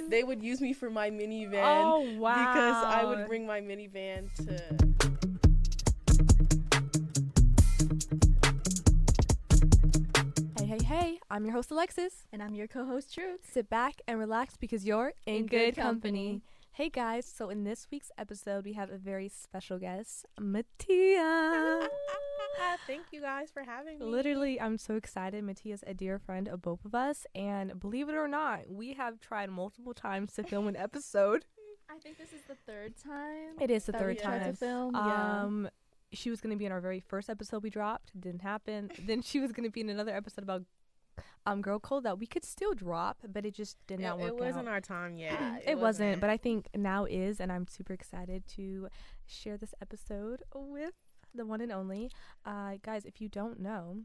they would use me for my minivan. Oh, wow. Because I would bring my minivan to... Hey, I'm your host Alexis. And I'm your co-host Truth. Sit back and relax because you're in good good company. Hey guys, so in this week's episode we have a very special guest, Mattia. Thank you guys for having me. Literally, I'm so excited. Mattia's a dear friend of both of us, and believe it or not, we have tried multiple times to film an episode. I think this is the third time. It is the that third we tried time. to film. She was going to be in our very first episode we dropped. Didn't happen. Then she was going to be in another episode about girl code that we could still drop, but it just did not work out. It wasn't our time yet. It wasn't, but I think now is, and I'm super excited to share this episode with the one and only. Guys, if you don't know,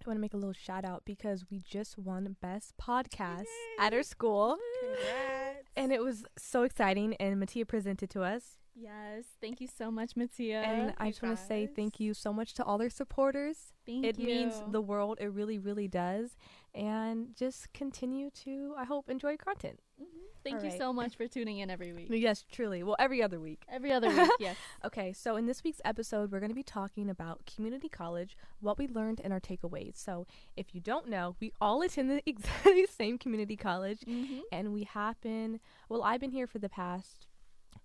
I want to make a little shout out because we just won Best Podcast at our school. Congrats. And it was so exciting, and Mattia presented to us. Yes, thank you so much, Mattia. And I just want to say thank you so much to all their supporters. Thank you. It means the world. It really, really does. And just continue to, I hope, enjoy your content. Mm-hmm. Thank All you right. so much for tuning in every week. Yes, truly. Well, every other week. Every other week, yes. Okay, so in this week's episode, we're going to be talking about community college, what we learned, and our takeaways. So if you don't know, we all attend the exactly same community college, Mm-hmm. and we have been, well, I've been here for the past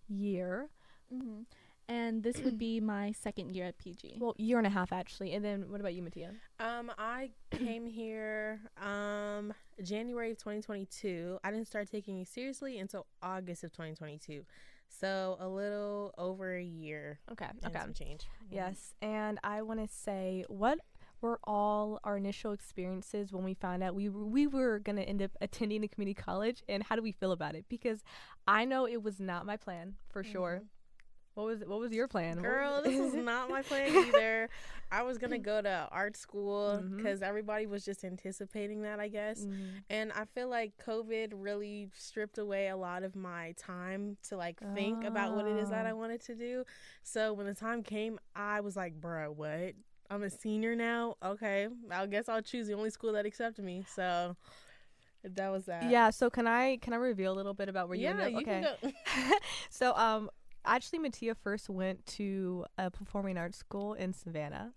year. Mm-hmm. And this would be my second year at PG. Well, year and a half, actually. And then what about you, Mattia? I came here January of 2022. I didn't start taking it seriously until August of 2022. So a little over a year. Okay. And some change. Yes, and I want to say, what were all our initial experiences when we found out we were going to end up attending a community college, and how do we feel about it? Because I know it was not my plan, for sure. What was your plan? Girl, this was not my plan either. I was going to go to art school because everybody was just anticipating that, I guess. And I feel like COVID really stripped away a lot of my time to think about what it is that I wanted to do. So when the time came, I was like, bruh, what? I'm a senior now? Okay, I guess I'll choose the only school that accepted me. So that was that. Yeah, so can I reveal a little bit about where you ended up? You can go. So actually, Mattia first went to a performing arts school in Savannah.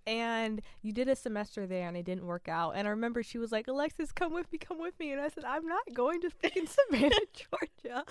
And you did a semester there, and it didn't work out. And I remember she was like, Alexis, come with me. And I said, I'm not going to freaking Savannah, Georgia.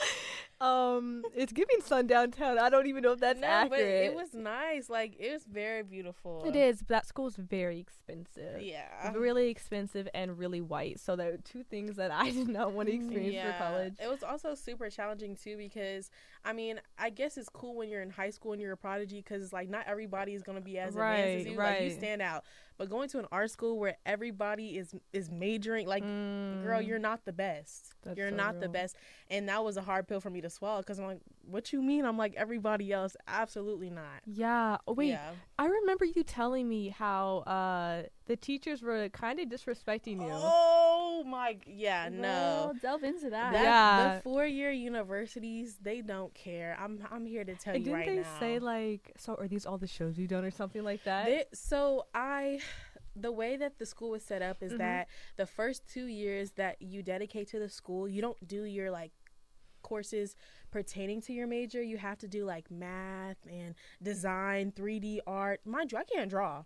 It's giving sundown town. I don't even know if that's accurate. But it was nice. It was very beautiful. It is, but that school's very expensive. Yeah. Really expensive and really white. So there are two things that I did not want to experience for college. It was also super challenging, too, because, I guess it's cool when you're in high school and you're a prodigy because it's not everybody is going to be as advanced as you. You stand out. But going to an art school where everybody is majoring, girl, you're not the best. You're not the best. And that was a hard pill for me to swallow because I'm like, what you mean? I'm like everybody else? Absolutely not. Yeah. Oh, wait. Yeah. I remember you telling me how the teachers were kind of disrespecting you. Oh, my. Yeah, no. Well, delve into that. The 4-year universities, they don't care. I'm here to tell you right now. Didn't they say, so are these all the shows you've done or something like that? The way that the school was set up is that the first 2 years that you dedicate to the school, you don't do your courses pertaining to your major. You have to do math and design, 3D art. Mind you, I can't draw.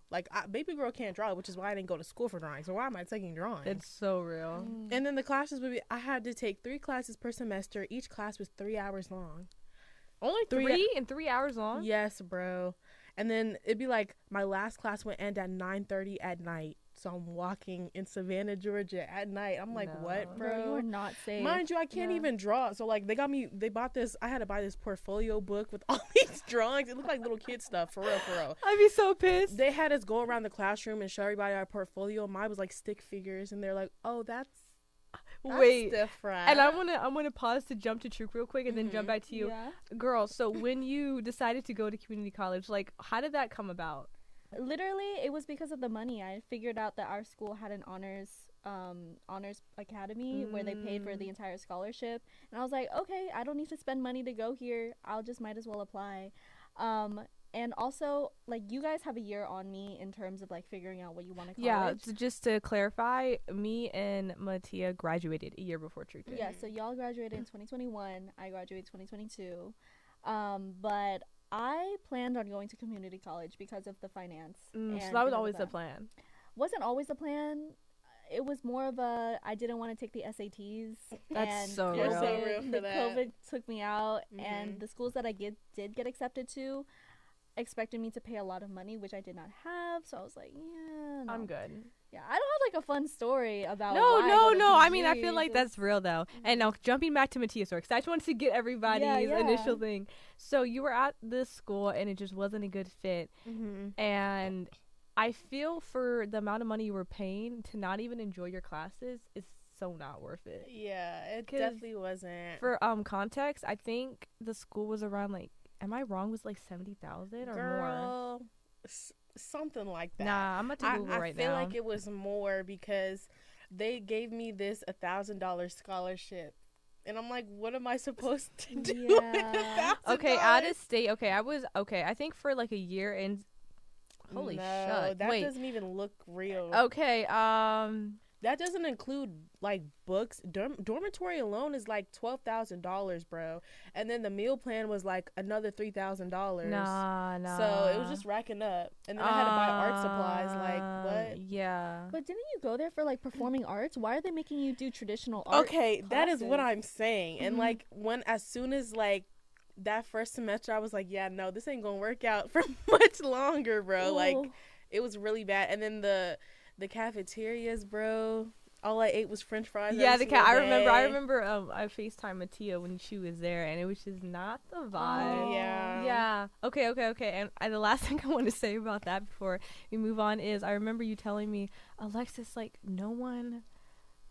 Baby girl can't draw, which is why I didn't go to school for drawing. So why am I taking drawing? It's so real. And then the classes would be, I had to take 3 classes per semester. Each class was 3 hours long. Only 3 and 3 hours long? Yes, bro. And then it'd be my last class would end at 9:30 at night. So I'm walking in Savannah, Georgia at night. I'm like, what, bro? You are not safe. Mind you, I can't even draw. So they bought this. I had to buy this portfolio book with all these drawings. It looked like little kid stuff, for real. I'd be so pissed. They had us go around the classroom and show everybody our portfolio. Mine was stick figures, and they're like, oh, that's different. And I wanna pause to jump to Truth real quick and then jump back to you. Yeah. Girl, so when you decided to go to community college, how did that come about? Literally, it was because of the money. I figured out that our school had an honors academy where they paid for the entire scholarship, and I was like, okay, I don't need to spend money to go here. I'll just might as well apply. And also, like, you guys have a year on me in terms of, like, figuring out what you want to college. Yeah, so just to clarify, me and Mattia graduated a year before True did. Yeah, so y'all graduated in 2021. I graduated 2022. But I planned on going to community college because of the finance. So that was always the plan. Wasn't always the plan. It was more of a, I didn't want to take the SATs. That's so real. real. So real for that. COVID took me out, and the schools that I did get accepted to expected me to pay a lot of money, which I did not have. So I was like, yeah, no. I'm good. Yeah, I don't have, like, a fun story about No. I mean, I PG. feel like that's real, though. And now, jumping back to Mattia's story, because I just wanted to get everybody's initial thing. So you were at this school, and it just wasn't a good fit. And I feel for the amount of money you were paying to not even enjoy your classes is so not worth it. Yeah, it definitely wasn't. For context, I think the school was around, like, am I wrong? Was like 70,000 or more? Something like that. Nah, I'm about to Google right now. I feel like it was more because they gave me this $1,000 scholarship. And I'm like, what am I supposed to do with $1,000? Okay, out of state. Okay, I think for like a year and holy shit. That doesn't even look real. Okay, that doesn't include like books. Dormitory alone is like $12,000, bro. And then the meal plan was like another $3,000. Nah. So it was just racking up. And then I had to buy art supplies. Like, what? Yeah. But didn't you go there for, like, performing arts? Why are they making you do traditional art? Okay, classes? that is what I'm saying. And like as soon as like that first semester, I was like, yeah, no, this ain't gonna work out for much longer, bro. Ooh. Like, it was really bad. And then the cafeterias, bro. All I ate was French fries. Yeah, I remember. I FaceTimed Mattia when she was there, and it was just not the vibe. Oh. Yeah. Okay. And the last thing I want to say about that before we move on is I remember you telling me, Alexis, like, no one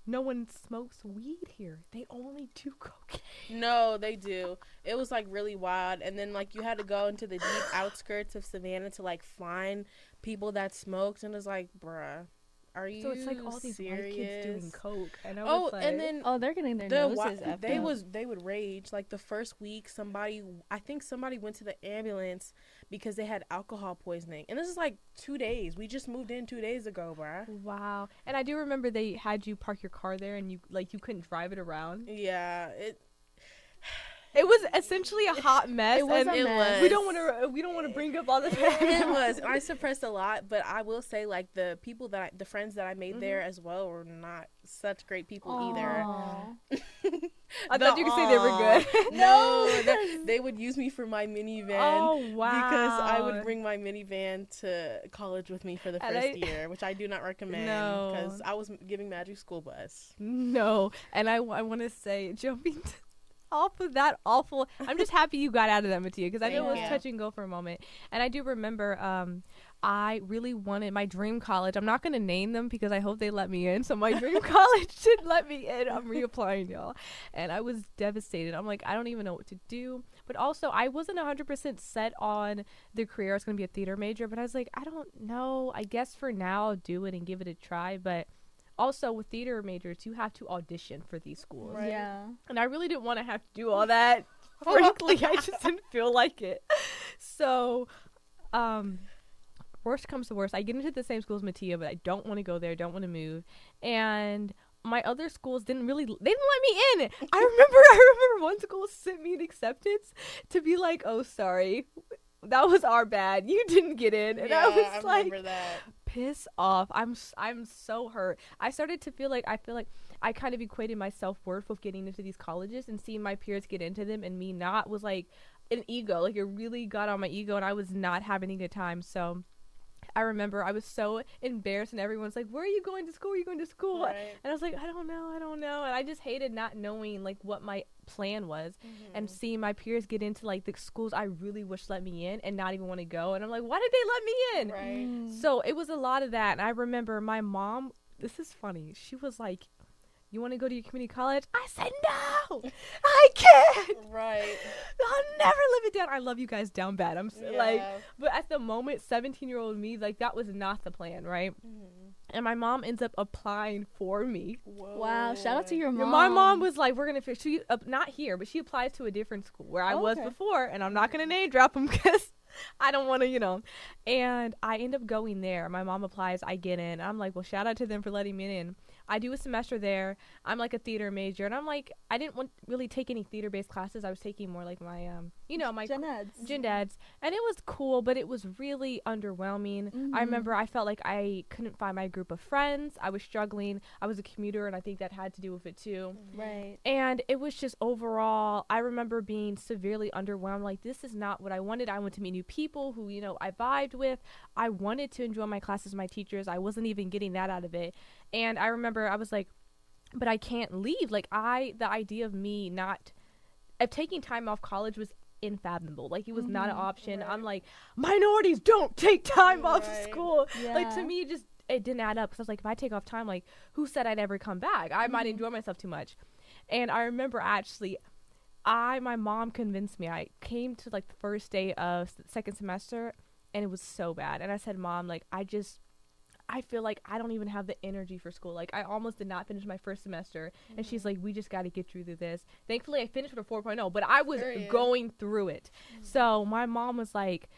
smokes weed here. They only do cocaine. No, they do. It was like really wild. And then like you had to go into the deep outskirts of Savannah to like find people that smoked, and it was like, bruh, are you serious? So it's like all these white kids doing coke, and I was like, and then they're getting their noses after. They would rage. Like the first week, I think somebody went to the ambulance because they had alcohol poisoning, and this is like 2 days. We just moved in 2 days ago, bruh. Wow. And I do remember they had you park your car there, and you couldn't drive it around. Yeah, it was essentially a hot mess. It was a mess. We don't want to bring up all the It was. I suppressed a lot, but I will say, like, the friends that I made there as well were not such great people either. I thought you could say they were good. No, they would use me for my minivan. Oh, wow. Because I would bring my minivan to college with me for the first year, which I do not recommend. No. Because I was giving Magic School Bus. No. And I want to say, jumping off of that awful, I'm just happy you got out of that, Mattia, because I know it was touch and go for a moment. And I do remember I really wanted my dream college. I'm not going to name them because I hope they let me in. So my dream college did let me in. I'm reapplying, y'all. And I was devastated. I'm like, I don't even know what to do. But also, I wasn't 100% set on the career. I was going to be a theater major. But I was like, I don't know. I guess for now, I'll do it and give it a try. But also, with theater majors, you have to audition for these schools. Right. Yeah. And I really didn't want to have to do all that. Frankly, I just didn't feel like it. So, worst comes to worst, I get into the same school as Mattia, but I don't want to go there, don't want to move. And my other schools didn't let me in. I remember one school sent me an acceptance to be like, oh, sorry, that was our bad. You didn't get in. And I was like, piss off. I'm so hurt. I started to feel like I kind of equated my self-worth with getting into these colleges, and seeing my peers get into them and me not was like an ego. Like, it really got on my ego, and I was not having a good time. So I remember I was so embarrassed, and everyone's like, where are you going to school? Right. And I was like, I don't know. And I just hated not knowing like what my plan was, and seeing my peers get into like the schools I really wish let me in and not even want to go. And I'm like, why did they let me in? Right. So it was a lot of that. And I remember my mom, this is funny, she was like, you want to go to your community college? I said, no, I can't. Right. I'll never live it down. I love you guys down bad. But at the moment, 17-year-old me, like, that was not the plan, right? And my mom ends up applying for me. Whoa. Wow, shout out to your mom. My mom was like, we're going to not here, but she applies to a different school where I was before, and I'm not going to name drop them because I don't want to. And I end up going there. My mom applies. I get in. I'm like, well, shout out to them for letting me in. I do a semester there. I'm like a theater major, and I'm like, I didn't really take any theater-based classes. I was taking more like my, my Gen Eds, and it was cool, but it was really underwhelming. I remember I felt like I couldn't find my group of friends. I was struggling. I was a commuter, and I think that had to do with it too. Right. And it was just overall, I remember being severely underwhelmed. Like, this is not what I wanted. I wanted to meet new people who, I vibed with. I wanted to enjoy my classes, my teachers. I wasn't even getting that out of it. And I remember I was like, but I can't leave. Like, the idea of me of taking time off college was unfathomable. Like, it was not an option. Right. I'm like, minorities don't take time off school. Yeah. Like, to me, it didn't add up. Because I was like, if I take off time, like, who said I'd ever come back? I might enjoy myself too much. And I remember actually, my mom convinced me. I came to, like, the first day of second semester, and it was so bad. And I said, Mom, like, I feel like I don't even have the energy for school. Like, I almost did not finish my first semester. And she's like, we just got to get through this. Thankfully, I finished with a 4.0, but I was going through it. So my mom was like,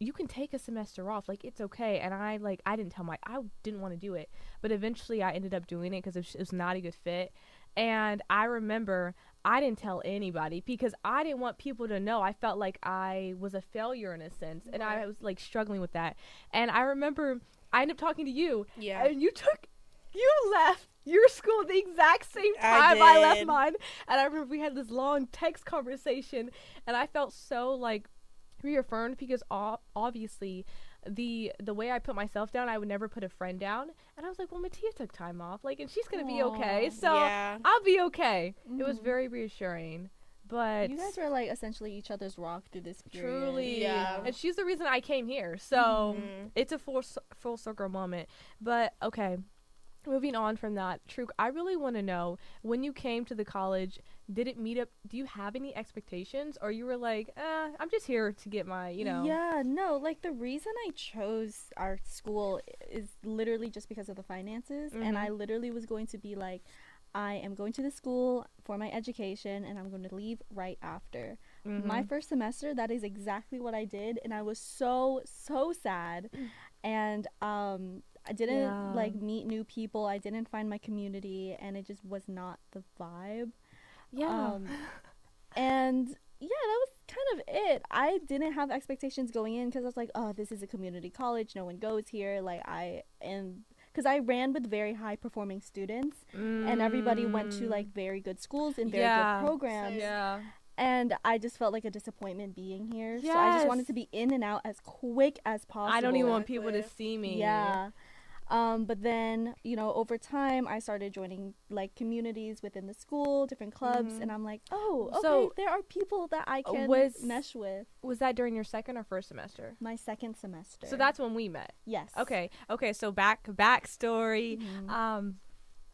you can take a semester off. Like, it's okay. And I didn't I didn't want to do it. But eventually I ended up doing it because it was not a good fit. And I remember I didn't tell anybody because I didn't want people to know. I felt like I was a failure in a sense. And I was, like, struggling with that. And I remember I ended up talking to you. Yeah. And you left your school the exact same time I left mine. And I remember we had this long text conversation. And I felt so, like, reaffirmed because obviously the way I put myself down, I would never put a friend down. And I was like, well, Mattia took time off. Like, and she's going to be okay. So I'll be okay. It was very reassuring. But you guys were, like, essentially each other's rock through this period. Truly. Yeah. And she's the reason I came here. So it's a full circle moment. But, okay, moving on from that, Truk, I really want to know, when you came to the college, did it meet up? Do you have any expectations? Or you were like, I'm just here to get my, Yeah, no, like, the reason I chose our school is literally just because of the finances. And I literally was going to be like, I am going to the school for my education, and I'm going to leave right after. My first semester, that is exactly what I did, and I was so sad. And I didn't like meet new people. I didn't find my community, and it just was not the vibe. Yeah. And yeah, that was kind of it. I didn't have expectations going in because I was like, oh, this is a community college. No one goes here. Like, because I ran with very high performing students and everybody went to, like, very good schools and very good programs. Yeah. And I just felt like a disappointment being here. Yes. So I just wanted to be in and out as quick as possible. I don't even want people to see me. Yeah. But then, over time, I started joining, like, communities within the school, different clubs, and I'm like, oh, okay, so there are people that I can mesh with. Was that during your second or first semester? My second semester. So that's when we met. Yes. Okay, so backstory.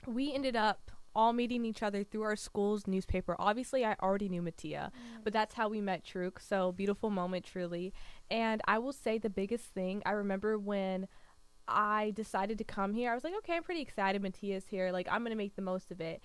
We ended up all meeting each other through our school's newspaper. Obviously, I already knew Mattia, but that's how we met Truk. So beautiful moment, truly. And I will say the biggest thing, I remember when I decided to come here, I was like, okay, I'm pretty excited Mattia's here. Like, I'm going to make the most of it.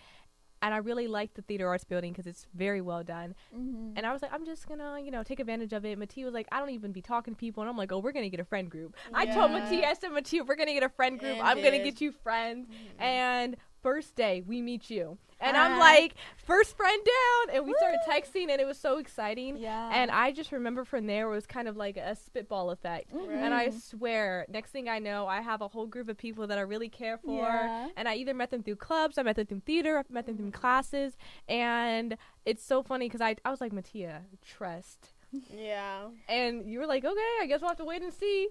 And I really liked the theater arts building because it's very well done. And I was like, I'm just going to, take advantage of it. Mattia was like, I don't even be talking to people. And I'm like, oh, we're going to get a friend group. Yeah. I told Mattia, we're going to get a friend group. I'm going to get you friends. And first day, we meet you. And I'm like, first friend down. And we started texting, and it was so exciting. Yeah. And I just remember from there, it was kind of like a spitball effect. And I swear, next thing I know, I have a whole group of people that I really care for. Yeah. And I either met them through clubs, I met them through theater, I met them through classes. And it's so funny because I was like, Mattia, trust. Yeah. And you were like, okay, I guess we'll have to wait and see.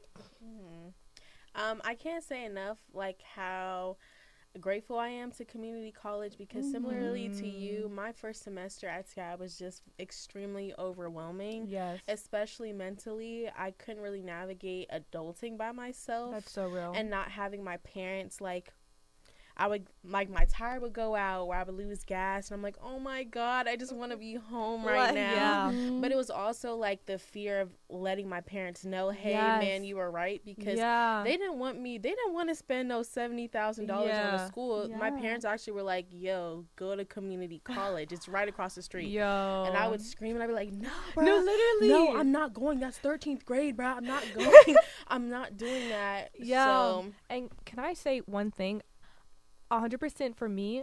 I can't say enough, like, how grateful I am to community college because similarly to you, my first semester at Sky was just extremely overwhelming. Yes. Especially mentally. I couldn't really navigate adulting by myself. That's so real. And not having my parents, like, I would, like, my tire would go out or I would lose gas. And I'm like, oh, my God, I just want to be home right now. Yeah. But it was also, like, the fear of letting my parents know, hey, man, you were right. Because they didn't want to spend no $70,000 on a school. Yeah. My parents actually were like, yo, go to community college. It's right across the street. Yo. And I would scream and I'd be like, no, bro. No, literally. No, I'm not going. That's 13th grade, bro. I'm not going. I'm not doing that. Yeah. So. And can I say one thing? 100% for me,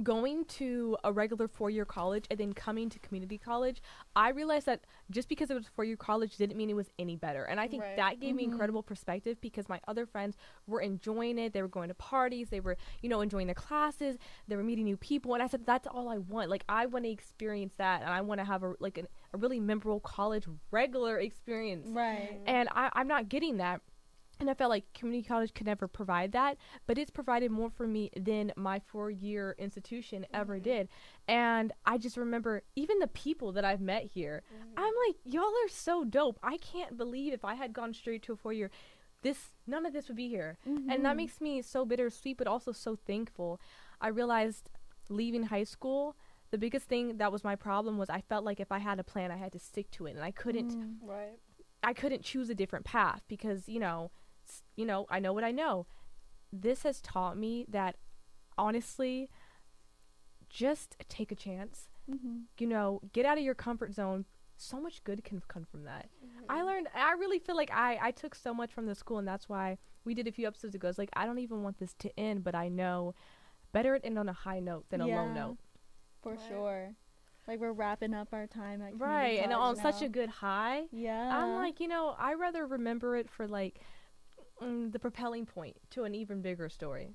going to a regular 4-year college and then coming to community college, I realized that just because it was 4-year college didn't mean it was any better. And I think that gave me incredible perspective, because my other friends were enjoying it. They were going to parties. They were, enjoying the classes. They were meeting new people. And I said, that's all I want. Like, I want to experience that. And I want to have a really memorable college regular experience. Right. And I'm not getting that. And I felt like community college could never provide that, but it's provided more for me than my 4-year institution ever did. And I just remember even the people that I've met here, I'm like, y'all are so dope. I can't believe if I had gone straight to a 4-year, none of this would be here. And that makes me so bittersweet, but also so thankful. I realized leaving high school, the biggest thing that was my problem was I felt like if I had a plan, I had to stick to it. And I couldn't, I couldn't choose a different path because, I know what I know. This has taught me that, honestly, just take a chance. Get out of your comfort zone. So much good can come from that. I really feel like I took so much from the school, and that's why we did a few episodes ago. It's like, I don't even want this to end, but I know better it end on a high note than a low note. For sure. Like, we're wrapping up our time at community and on such a good high. Yeah. I'm like, I'd rather remember it for, like, the propelling point to an even bigger story.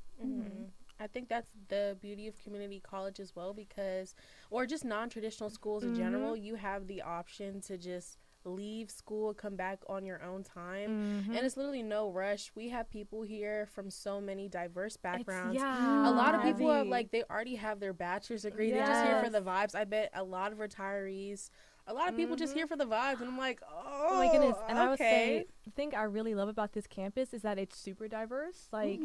I think that's the beauty of community college as well, because, or just non-traditional schools in general, you have the option to just leave school, come back on your own time, and it's literally no rush. We have people here from so many diverse backgrounds. A lot of people have, like, they already have their bachelor's degree. They're just here for the vibes. I bet a lot of retirees, a lot of people just here for the vibes, and I'm like, oh my goodness. And I would say the thing I really love about this campus is that it's super diverse, like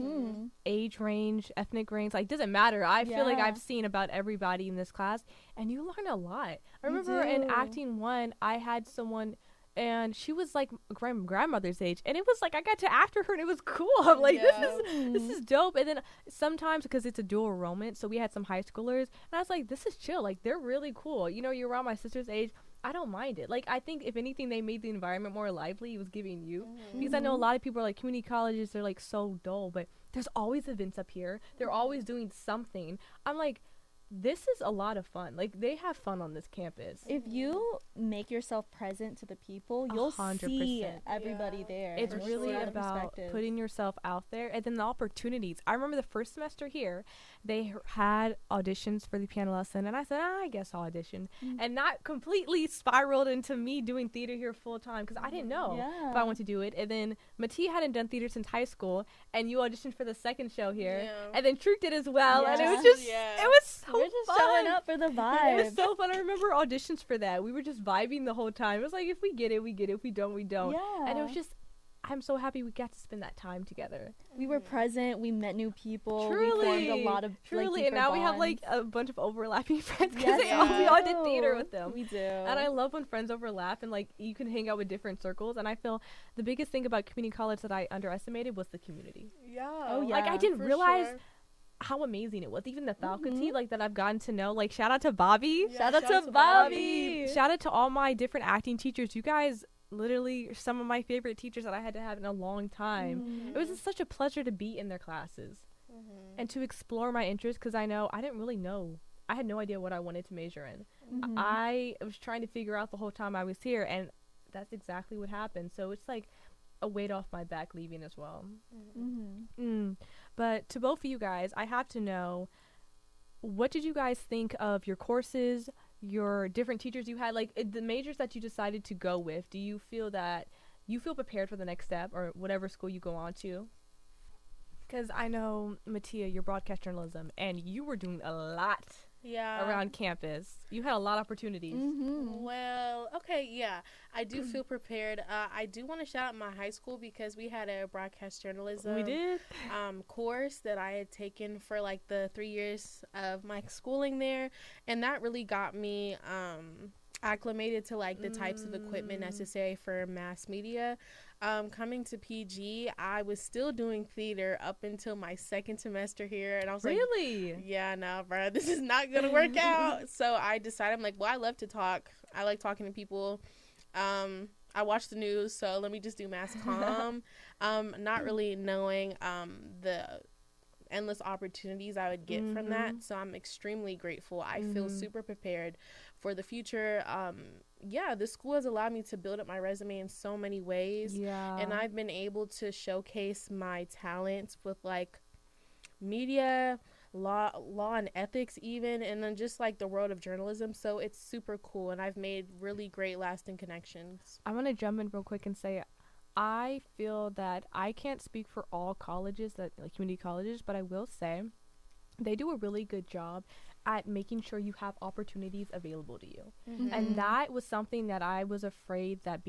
age range, ethnic range, like, doesn't matter. I feel like I've seen about everybody in this class, and you learn a lot. I remember in acting 1, I had someone, and she was like grandmother's age, and it was like I got to after her, and it was cool. I'm like, this is dope. And then sometimes, because it's a dual enrollment, so we had some high schoolers, and I was like, this is chill. Like, they're really cool. You're around my sister's age. I don't mind it. Like, I think if anything, they made the environment more lively. It was giving you, because I know a lot of people are like, community colleges, they're like so dull, but there's always events up here. They're always doing something. I'm like, this is a lot of fun. Like, they have fun on this campus. If you make yourself present to the people, you'll 100%. See everybody there. It's really about putting yourself out there, and then the opportunities. I remember the first semester here, they had auditions for the piano lesson, and I said, I guess I'll audition, and not completely spiraled into me doing theater here full time, because I didn't know if I wanted to do it. And then Mattia hadn't done theater since high school, and you auditioned for the second show here, and then Truth did as well, and it was just it was so we're just fun. Showing up for the vibe. It was so fun. I remember auditions for that. We were just vibing the whole time. It was like, if we get it, we get it. If we don't, we don't. Yeah. And it was just, I'm so happy we got to spend that time together. We were present. We met new people. Truly. We formed a lot of and now bonds. We have like a bunch of overlapping friends, because we all did theater with them. We do. And I love when friends overlap and like you can hang out with different circles. And I feel the biggest thing about community college that I underestimated was the community. Yeah. Oh yeah. Like, I didn't realize how amazing it was. Even the faculty like that I've gotten to know, like, shout out to Bobby. Shout out to Bobby. Shout out to all my different acting teachers. You guys literally are some of my favorite teachers that I had to have in a long time. It was just such a pleasure to be in their classes and to explore my interests, because I didn't really know. I had no idea what I wanted to major in. I was trying to figure out the whole time I was here, and that's exactly what happened. So it's like a weight off my back leaving as well. But to both of you guys, I have to know, what did you guys think of your courses, your different teachers you had, like the majors that you decided to go with? Do you feel that you feel prepared for the next step or whatever school you go on to? Because I know, Mattia, you're broadcast journalism, and you were doing a lot around campus. You had a lot of opportunities. Well, okay, yeah. I do feel prepared. I do want to shout out my high school because we had a broadcast journalism course that I had taken for like the 3 years of my schooling there, and that really got me acclimated to like the types of equipment necessary for mass media. Coming to PG, I was still doing theater up until my second semester here, and I was like, yeah, no, bro, this is not gonna work out. So I decided, I'm like, well, I love to talk. I like talking to people. I watch the news, so let me just do mass comm. Not really knowing the endless opportunities I would get from that. So I'm extremely grateful. I feel super prepared for the future. The school has allowed me to build up my resume in so many ways. And I've been able to showcase my talents with like media, law and ethics even, and then just like the world of journalism. So it's super cool, and I've made really great lasting connections. I want to jump in real quick and say I feel that I can't speak for all colleges, that like community colleges, but I will say they do a really good job at making sure you have opportunities available to you. And that was something that I was afraid that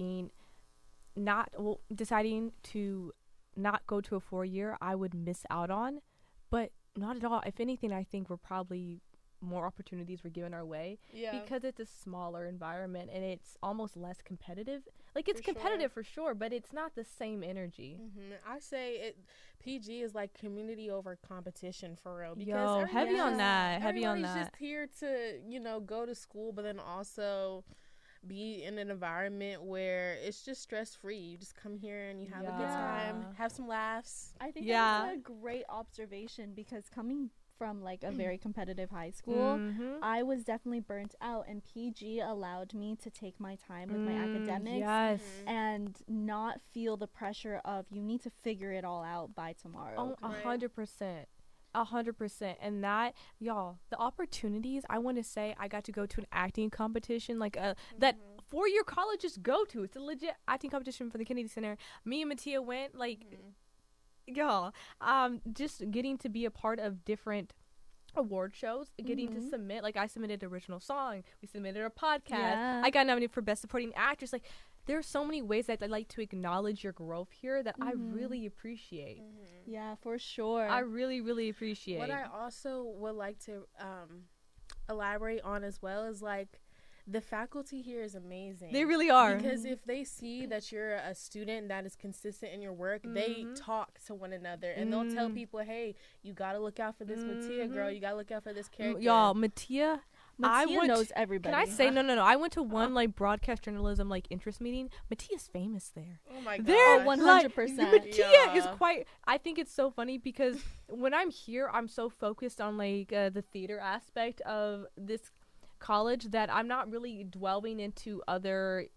deciding to not go to a 4-year, I would miss out on, but not at all. If anything, I think we're probably more opportunities were given our way because it's a smaller environment and it's almost less competitive. Like it's competitive for sure, but it's not the same energy. I say PG is like community over competition for real. Because heavy on that. Everybody's just here to, go to school, but then also be in an environment where it's just stress-free. You just come here and you have a good time, have some laughs. I think that's a great observation, because coming from like a very competitive high school, I was definitely burnt out, and PG allowed me to take my time with my academics and not feel the pressure of you need to figure it all out by tomorrow. 100%. 100%. And that, y'all, the opportunities, I want to say I got to go to an acting competition like that 4-year colleges go to. It's a legit acting competition for the Kennedy Center. Me and Mattia went, like, y'all, just getting to be a part of different award shows, getting to submit, like I submitted an original song, we submitted a podcast, I got nominated for best supporting actress. Like, there are so many ways that I like to acknowledge your growth here that I really appreciate. Yeah, for sure. I really, really appreciate. What I also would like to elaborate on as well is like the faculty here is amazing. They really are. Because if they see that you're a student that is consistent in your work, they talk to one another and they'll tell people, hey, you got to look out for this Mattia girl. You got to look out for this character. Y'all, Mattia knows everybody. Can I say, no. I went to one like broadcast journalism like interest meeting. Mattia's famous there. Oh my God. They're 100%. Mattia is quite, I think it's so funny because when I'm here, I'm so focused on like the theater aspect of this college that I'm not really delving into other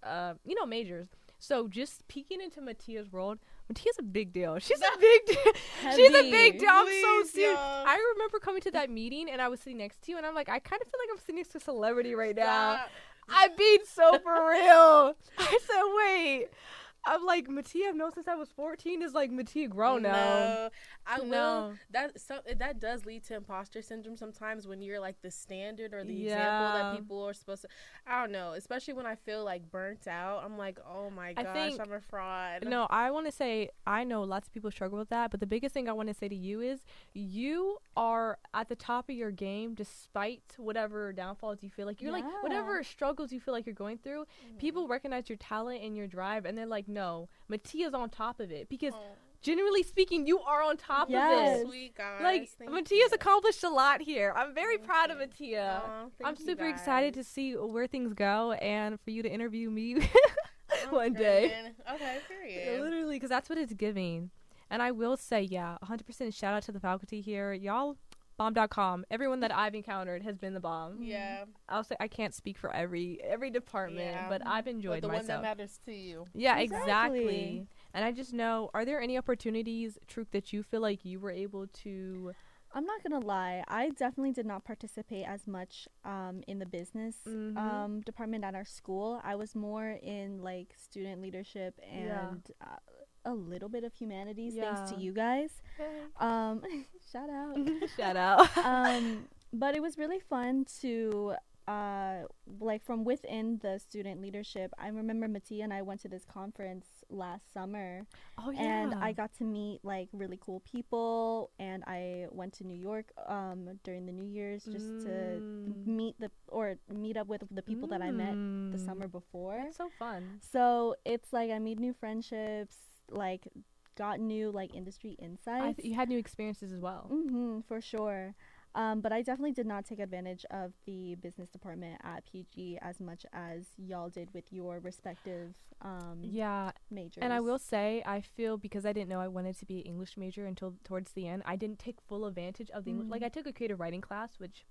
majors. So just peeking into Mattia's world, Mattia's a big deal. She's a big deal. She's a big deal. I'm so serious. I remember coming to that meeting and I was sitting next to you and I'm like, I kind of feel like I'm sitting next to a celebrity right now. I'm being so for real. I said, wait. I'm like, Mattia, I've known since I was 14. Is like Mattia grown now. No, that does lead to imposter syndrome sometimes when you're like the standard or the example that people are supposed to. I don't know, especially when I feel like burnt out. I'm like, oh my gosh, I'm a fraud. No, I want to say, I know lots of people struggle with that, but the biggest thing I want to say to you is you are at the top of your game despite whatever downfalls you feel like you're like, whatever struggles you feel like you're going through. People recognize your talent and your drive and they're like, no, Mattia's on top of it because generally speaking, you are on top of it. Sweet guys. Like, Mattia's accomplished a lot here. I'm very proud of Mattia. I'm super excited to see where things go and for you to interview me one day. Okay, period. Literally, because that's what it's giving. And I will say, 100% shout out to the faculty here. Y'all, bomb.com. Everyone that I've encountered has been the bomb. Yeah. I'll say I can't speak for every department, but I've enjoyed myself. The one that matters to you. Yeah, exactly. And I just know, are there any opportunities, Truk, that you feel like you were able to... I'm not going to lie. I definitely did not participate as much in the business department at our school. I was more in like student leadership and a little bit of humanities thanks to you guys. Shout out. Shout out. But it was really fun to like from within the student leadership. I remember Mattia and I went to this conference last summer. Oh yeah. And I got to meet like really cool people, and I went to New York during the New Year's just to meet up with the people that I met the summer before. That's so fun. So it's like I made new friendships, like got new like industry insights. You had new experiences as well. For sure. But I definitely did not take advantage of the business department at PG as much as y'all did with your respective majors. And I will say, I feel because I didn't know I wanted to be an English major until towards the end, I didn't take full advantage of the English. Like, I took a creative writing class, which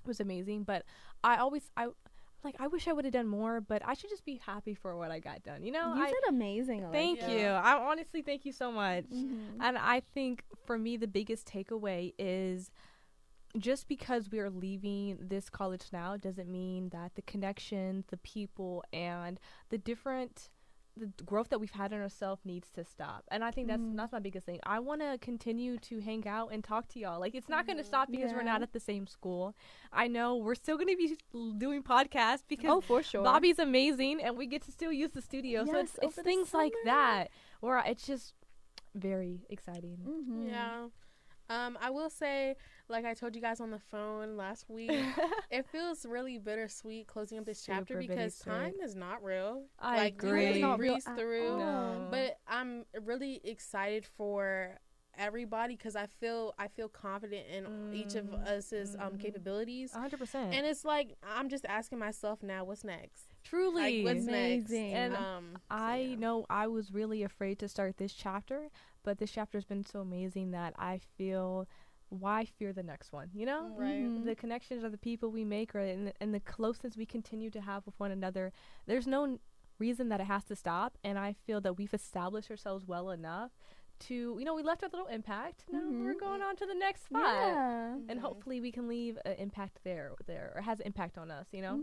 was amazing, but I wish I would have done more, but I should just be happy for what I got done. You know, you did amazing. Alexa. Thank you. I honestly thank you so much. And I think for me, the biggest takeaway is, just because we are leaving this college now doesn't mean that the connections, the people, and the growth that we've had in ourselves needs to stop. And I think that's my biggest thing. I want to continue to hang out and talk to y'all. Like, it's not going to stop because we're not at the same school. I know we're still going to be doing podcasts because for sure. Bobby's amazing and we get to still use the studio. Yes, so it's things like that where it's just very exciting. Yeah. I will say, like I told you guys on the phone last week, it feels really bittersweet closing up this chapter because time is not real. I agree. We breeze through. No. But I'm really excited for everybody because I feel confident in each of us's capabilities. 100%. And it's like I'm just asking myself now, what's next? Truly. Like, what's next? And I know I was really afraid to start this chapter, but this chapter has been so amazing that I feel, why fear the next one, you know? Right. The connections of the people we make and the closeness we continue to have with one another, there's no reason that it has to stop. And I feel that we've established ourselves well enough to, we left a little impact. Now we're going on to the next spot. Yeah. And hopefully we can leave an impact there, or has an impact on us, you know?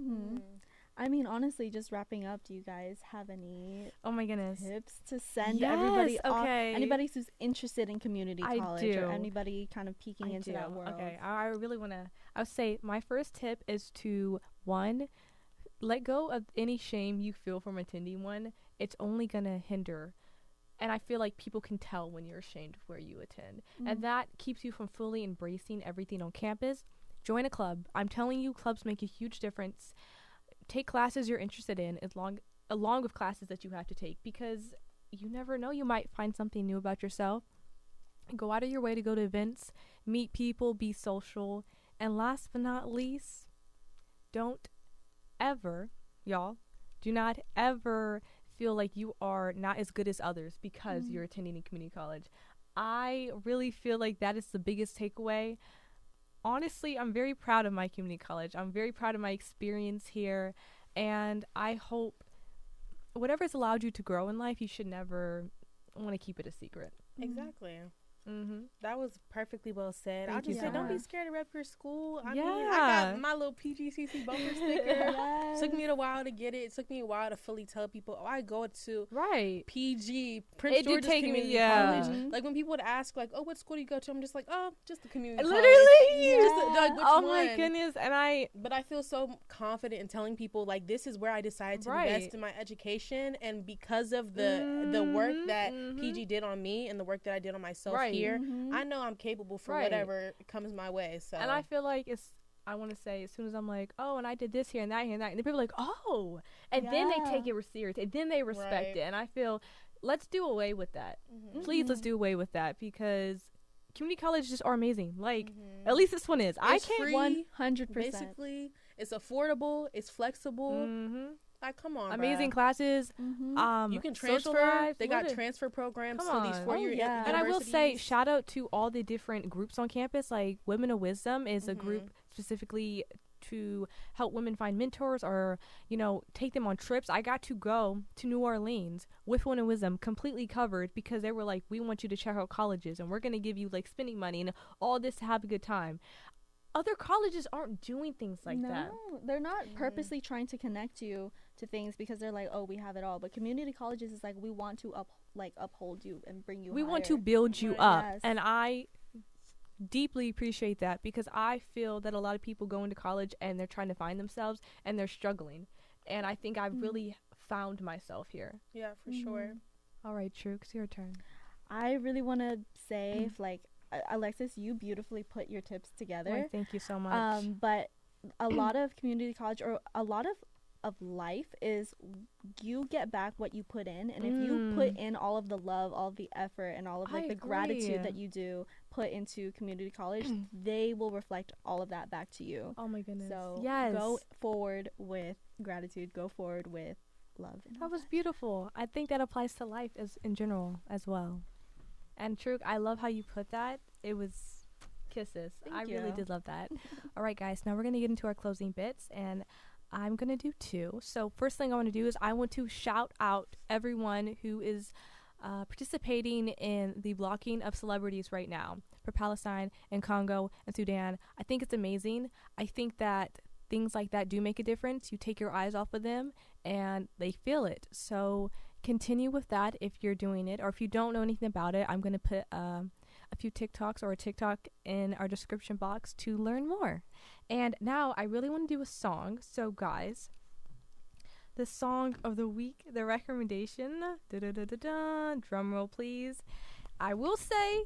I mean, honestly, just wrapping up, do you guys have any tips to send everybody off? Anybody who's interested in community college or anybody kind of peeking into that world? Okay, I really want to, I would say my first tip is to, one, let go of any shame you feel from attending one. It's only going to hinder. And I feel like people can tell when you're ashamed of where you attend. And that keeps you from fully embracing everything on campus. Join a club. I'm telling you, clubs make a huge difference. Take classes you're interested in along with classes that you have to take, because you never know, you might find something new about yourself. Go out of your way to go to events, meet people, be social. And last but not least, do not ever feel like you are not as good as others because you're attending a community college. I really feel like that is the biggest takeaway. Honestly, I'm very proud of my community college. I'm very proud of my experience here. And I hope whatever's allowed you to grow in life, you should never want to keep it a secret. Exactly. That was perfectly well said. Thank I'll just you say, so don't be much. scared to rep your school. I mean, I got my little PGCC bumper sticker. Took me a while to get it. It took me a while to fully tell people, I go to PG, Prince George's Community College. Like, when people would ask, like, oh, what school do you go to? I'm just like, oh, just the community college. Just, which one? My goodness. But I feel so confident in telling people, like, this is where I decided to invest in my education. And because of the work that PG did on me and the work that I did on myself here, I know I'm capable for whatever comes my way. So, and I feel like I want to say, as soon as I'm like, oh, and I did this here and that here and that, and the people are like, oh, and then they take it serious, and then they respect it. And I feel, let's do away with that. Please, let's do away with that, because community colleges are amazing. Like, at least this one is. It's free, 100%. Basically, it's affordable, it's flexible. Like, come on, amazing classes. You can transfer. They got transfer programs to these 4-year universities. And I will say, shout out to all the different groups on campus. Like, Women of Wisdom is a group specifically to help women find mentors or, take them on trips. I got to go to New Orleans with Women of Wisdom completely covered, because they were like, we want you to check out colleges and we're going to give you like spending money and all this to have a good time. Other colleges aren't doing things like that. No, they're not purposely trying to connect you to things because they're like, oh, we have it all. But community colleges is like, we want to uphold you and bring you We higher. want to build you up. And I deeply appreciate that, because I feel that a lot of people go into college and they're trying to find themselves and they're struggling. And I think I've really found myself here. Yeah, for sure. All right, True, it's your turn. I really want to say, Alexis, you beautifully put your tips together. Oh, thank you so much. But a lot of community college, or a lot of life, is you get back what you put in. And if you put in all of the love, all of the effort, and all of the gratitude that you do put into community college, they will reflect all of that back to you. Oh my goodness. So yes. Go forward with gratitude. Go forward with love. That was beautiful. I think that applies to life as in general as well. And True, I love how you put that. It was kisses. Thank you. Really did love that. All right, guys. Now we're going to get into our closing bits, and I'm going to do 2. So first thing I want to do is I want to shout out everyone who is participating in the blocking of celebrities right now for Palestine and Congo and Sudan. I think it's amazing. I think that things like that do make a difference. You take your eyes off of them and they feel it. So continue with that if you're doing it, or if you don't know anything about it, I'm going to put a few TikToks or a TikTok in our description box to learn more. And now I really want to do a song. So guys, the song of the week, the recommendation, drum roll please. I will say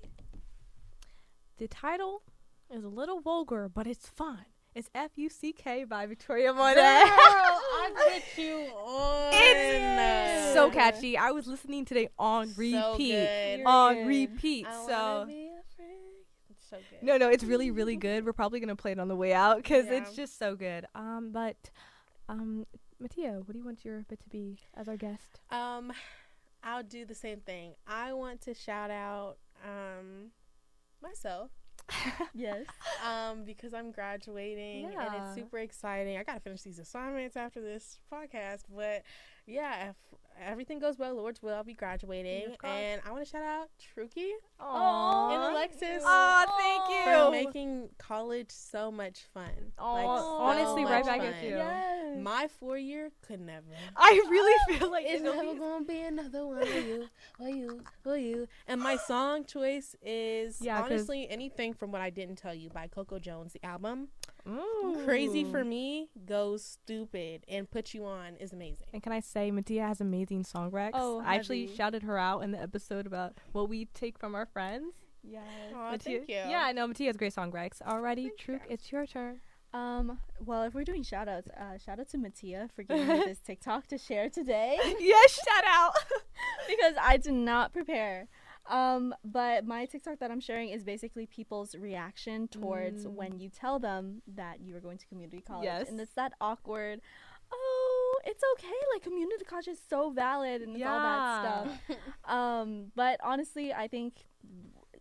the title is a little vulgar, but it's fun. It's F-U-C-K by Victoria Monet. I put you on. It's so catchy. I was listening today on repeat. On repeat. So it's so good. No, it's really, really good. We're probably going to play it on the way out because it's just so good. But Mattia, what do you want your bit to be as our guest? I'll do the same thing. I want to shout out myself. Yes. Because I'm graduating and it's super exciting. I gotta finish these assignments after this podcast, but yeah, if everything goes well, Lord's will, I'll be graduating. And I want to shout out Truki and Alexis. Oh, thank you for making college so much fun. Honestly, right back at you. Yes. My 4-year could never. I really feel like it's never gonna be another one for you. And my song choice is honestly anything from What I Didn't Tell You by Coco Jones, the album. Ooh. Crazy for Me goes stupid, and Put You On is amazing. And can I say, Mattia has amazing song recs. I actually shouted her out in the episode about what we take from our friends. Yes. Thank you. Yeah, I know Mattia has great song recs. Alrighty, True, it's your turn. Well, if we're doing shout outs, shout out to Mattia for giving me this TikTok to share today. Yes, shout out. Because I did not prepare. But my TikTok that I'm sharing is basically people's reaction towards when you tell them that you are going to community college. Yes. And it's that awkward, oh, it's okay, like community college is so valid and all that stuff. But honestly, I think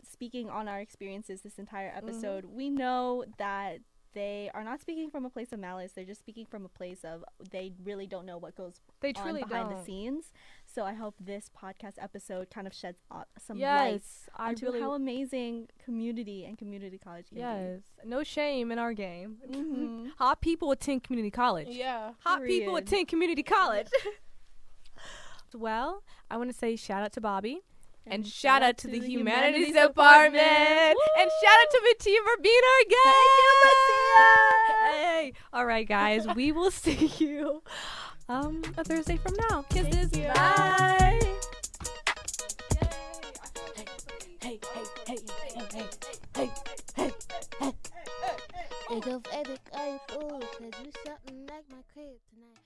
speaking on our experiences this entire episode, we know that they are not speaking from a place of malice. They're just speaking from a place of they really don't know what goes on behind the scenes. So I hope this podcast episode kind of sheds some light onto how amazing community and community college can be. Yes, no shame in our game. Hot people attend community college. Yeah, hot people attend community college. Well, I want to say shout out to Bobby. And shout out to the Humanities Department. And shout out to Mattia for being our guest. Thank you, Mattia. Hey. All right, guys. We will see you a Thursday from now. Kisses. Bye. Hey. Hey, go, Eric, are you cool? 'Cause you something like my crib tonight.